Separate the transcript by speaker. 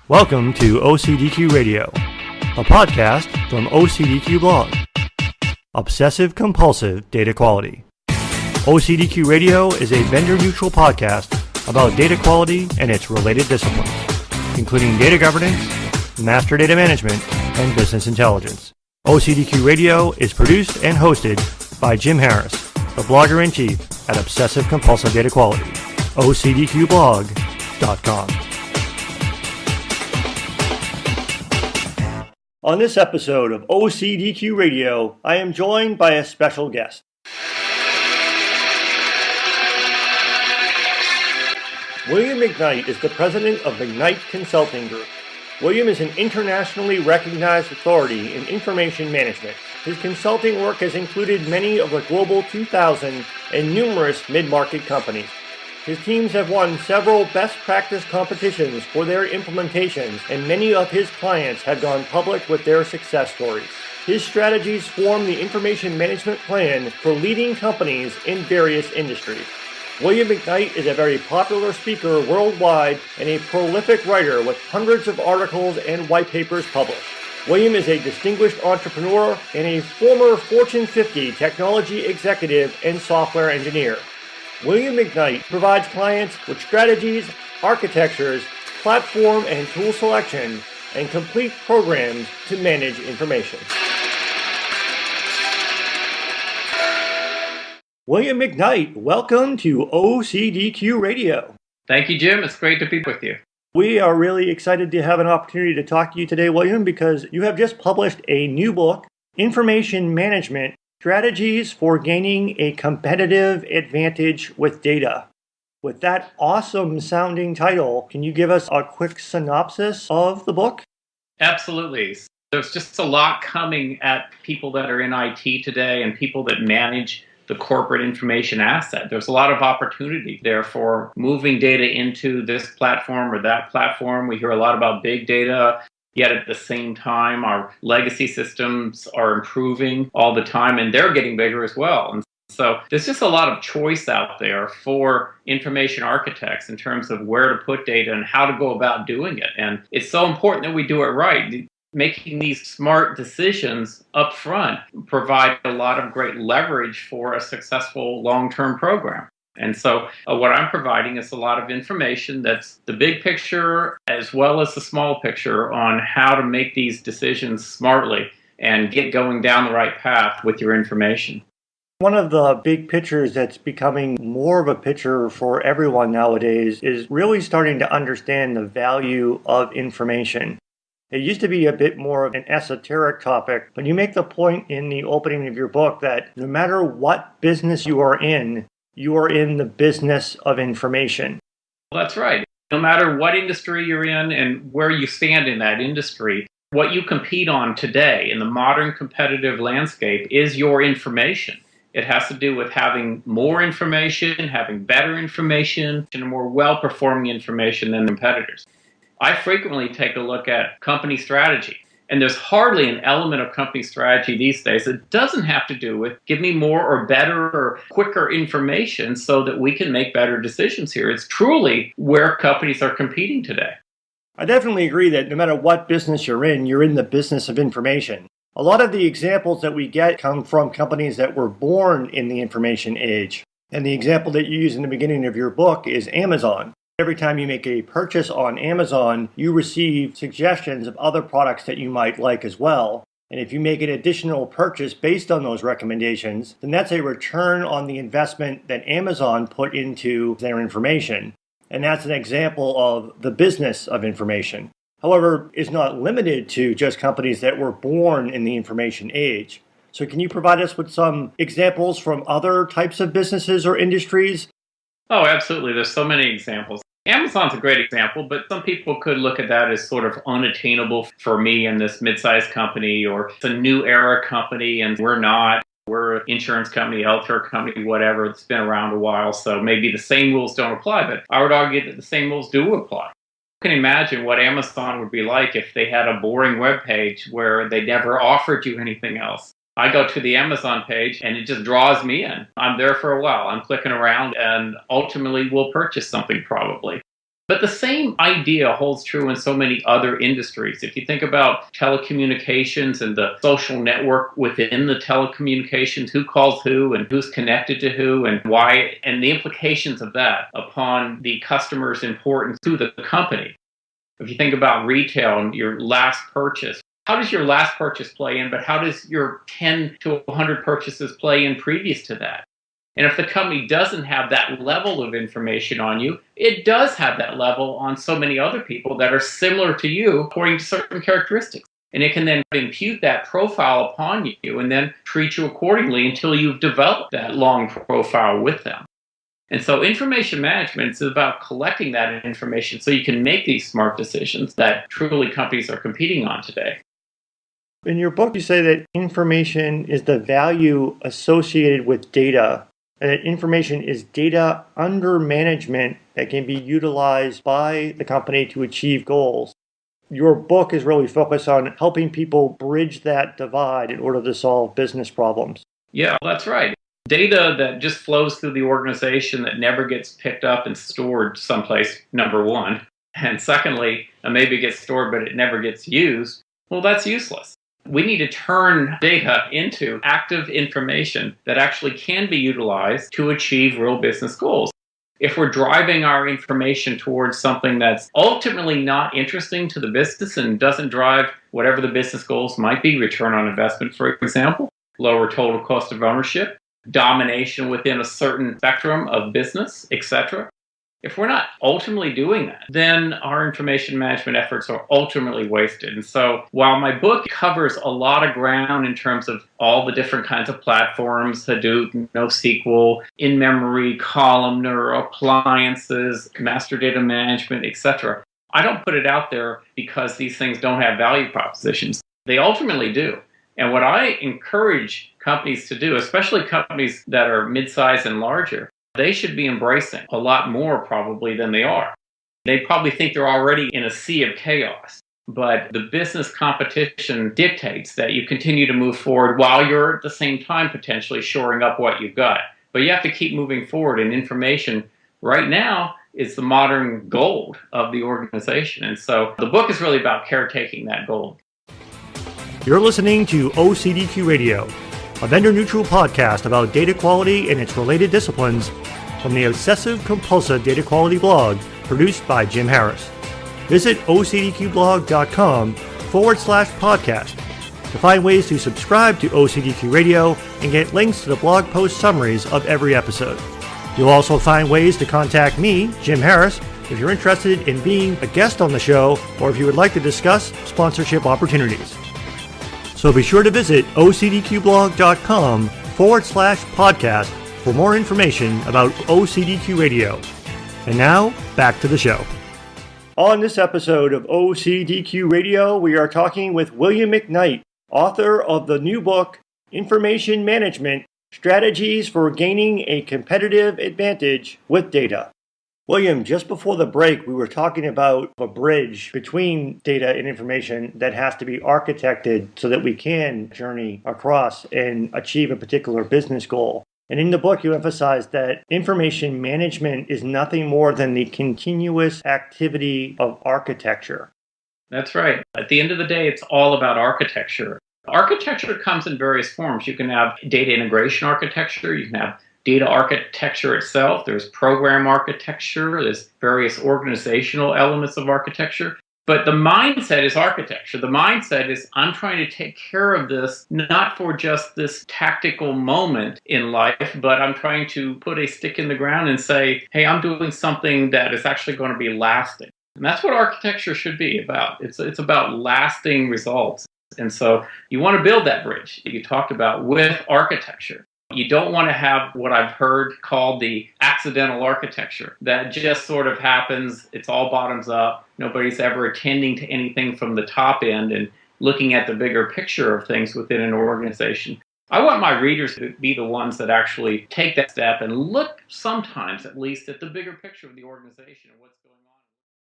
Speaker 1: Welcome to OCDQ Radio, a podcast from OCDQ Blog. Obsessive Compulsive Data Quality. OCDQ Radio is a vendor-neutral podcast about data quality and its related disciplines, including data governance, master data management, and business intelligence. OCDQ Radio is produced and hosted by Jim Harris, the blogger-in-chief at Obsessive Compulsive Data Quality, OCDQblog.com. On this episode of OCDQ Radio, I am joined by a special guest. William McKnight is the president of McKnight Consulting Group. William is an internationally recognized authority in information management. His consulting work has included many of the Global 2000 and numerous mid-market companies. His teams have won several best practice competitions for their implementations, and many of his clients have gone public with their success stories. His strategies form the information management plan for leading companies in various industries. William McKnight is a very popular speaker worldwide and a prolific writer with hundreds of articles and white papers published. William is a distinguished entrepreneur and a former Fortune 50 technology executive and software engineer. William McKnight provides clients with strategies, architectures, platform and tool selection, and complete programs to manage information. William McKnight, welcome to OCDQ Radio.
Speaker 2: Thank you, Jim. It's great to be with you.
Speaker 1: We are really excited to have an opportunity to talk to you today, William, because you have just published a new book, Information Management: Strategies for Gaining a Competitive Advantage with Data. With that awesome sounding title, can you give us a quick synopsis of the book?
Speaker 2: Absolutely. There's just a lot coming at people that are in IT today and people that manage the corporate information asset. There's a lot of opportunity there for moving data into this platform or that platform. We hear a lot about big data. Yet at the same time, our legacy systems are improving all the time, and they're getting bigger as well. And so there's just a lot of choice out there for information architects in terms of where to put data and how to go about doing it. And it's so important that we do it right. Making these smart decisions up front provide a lot of great leverage for a successful long-term program. And so what I'm providing is a lot of information that's the big picture as well as the small picture on how to make these decisions smartly and get going down the right path with your information.
Speaker 1: One of the big pictures that's becoming more of a picture for everyone nowadays is really starting to understand the value of information. It used to be a bit more of an esoteric topic, but you make the point in the opening of your book that no matter what business you are in the business of information.
Speaker 2: Well, that's right. No matter what industry you're in and where you stand in that industry, what you compete on today in the modern competitive landscape is your information. It has to do with having more information, having better information, and more well-performing information than competitors. I frequently take a look at company strategy. And there's hardly an element of company strategy these days that doesn't have to do with give me more or better or quicker information so that we can make better decisions here. It's truly where companies are competing today.
Speaker 1: I definitely agree that no matter what business you're in the business of information. A lot of the examples that we get come from companies that were born in the information age. And the example that you use in the beginning of your book is Amazon. Every time you make a purchase on Amazon, you receive suggestions of other products that you might like as well. And if you make an additional purchase based on those recommendations, then that's a return on the investment that Amazon put into their information. And that's an example of the business of information. However, it's not limited to just companies that were born in the information age. So can you provide us with some examples from other types of businesses or industries?
Speaker 2: Oh, absolutely. There's so many examples. Amazon's a great example, but some people could look at that as sort of unattainable for me in this mid-sized company, or it's a new era company and we're not. We're an insurance company, healthcare company, whatever. It's been around a while, so maybe the same rules don't apply, but I would argue that the same rules do apply. You can imagine what Amazon would be like if they had a boring web page where they never offered you anything else. I go to the Amazon page and it just draws me in. I'm there for a while. I'm clicking around and ultimately will purchase something probably. But the same idea holds true in so many other industries. If you think about telecommunications and the social network within the telecommunications, who calls who and who's connected to who and why, and the implications of that upon the customer's importance to the company. If you think about retail and your last purchase, how does your last purchase play in, but how does your 10 to 100 purchases play in previous to that? And if the company doesn't have that level of information on you, it does have that level on so many other people that are similar to you according to certain characteristics. And it can then impute that profile upon you and then treat you accordingly until you've developed that long profile with them. And so information management is about collecting that information so you can make these smart decisions that truly companies are competing on today.
Speaker 1: In your book, you say that information is the value associated with data, and that information is data under management that can be utilized by the company to achieve goals. Your book is really focused on helping people bridge that divide in order to solve business problems.
Speaker 2: Yeah, that's right. Data that just flows through the organization that never gets picked up and stored someplace, number one. And secondly, maybe gets stored but it never gets used. Well, that's useless. We need to turn data into active information that actually can be utilized to achieve real business goals. If we're driving our information towards something that's ultimately not interesting to the business and doesn't drive whatever the business goals might be, return on investment, for example, lower total cost of ownership, domination within a certain spectrum of business, etc. If we're not ultimately doing that, then our information management efforts are ultimately wasted. And so while my book covers a lot of ground in terms of all the different kinds of platforms, Hadoop, NoSQL, in-memory, columnar, appliances, master data management, etc., I don't put it out there because these things don't have value propositions. They ultimately do. And what I encourage companies to do, especially companies that are mid-sized and larger, they should be embracing a lot more probably than they are. They probably think they're already in a sea of chaos, but the business competition dictates that you continue to move forward while you're at the same time potentially shoring up what you've got. But you have to keep moving forward, and information right now is the modern gold of the organization. And so the book is really about caretaking that gold.
Speaker 1: You're listening to OCDQ Radio, a vendor-neutral podcast about data quality and its related disciplines from the Obsessive Compulsive Data Quality blog produced by Jim Harris. Visit ocdqblog.com/podcast to find ways to subscribe to OCDQ Radio and get links to the blog post summaries of every episode. You'll also find ways to contact me, Jim Harris, if you're interested in being a guest on the show or if you would like to discuss sponsorship opportunities. So be sure to visit ocdqblog.com/podcast for more information about OCDQ Radio. And now, back to the show. On this episode of OCDQ Radio, we are talking with William McKnight, author of the new book, Information Management: Strategies for Gaining a Competitive Advantage with Data. William, just before the break, we were talking about a bridge between data and information that has to be architected so that we can journey across and achieve a particular business goal. And in the book, you emphasize that information management is nothing more than the continuous activity of architecture.
Speaker 2: That's right. At the end of the day, it's all about architecture. Architecture comes in various forms. You can have data integration architecture, you can have data architecture itself, there's program architecture, there's various organizational elements of architecture. But the mindset is architecture. The mindset is I'm trying to take care of this, not for just this tactical moment in life, but I'm trying to put a stick in the ground and say, hey, I'm doing something that is actually going to be lasting. And that's what architecture should be about. It's about lasting results. And so you want to build that bridge that you talked about with architecture. You don't want to have what I've heard called the accidental architecture that just sort of happens. It's all bottoms up. Nobody's ever attending to anything from the top end and looking at the bigger picture of things within an organization. I want my readers to be the ones that actually take that step and look sometimes at least at the bigger picture of the organization and what's going on.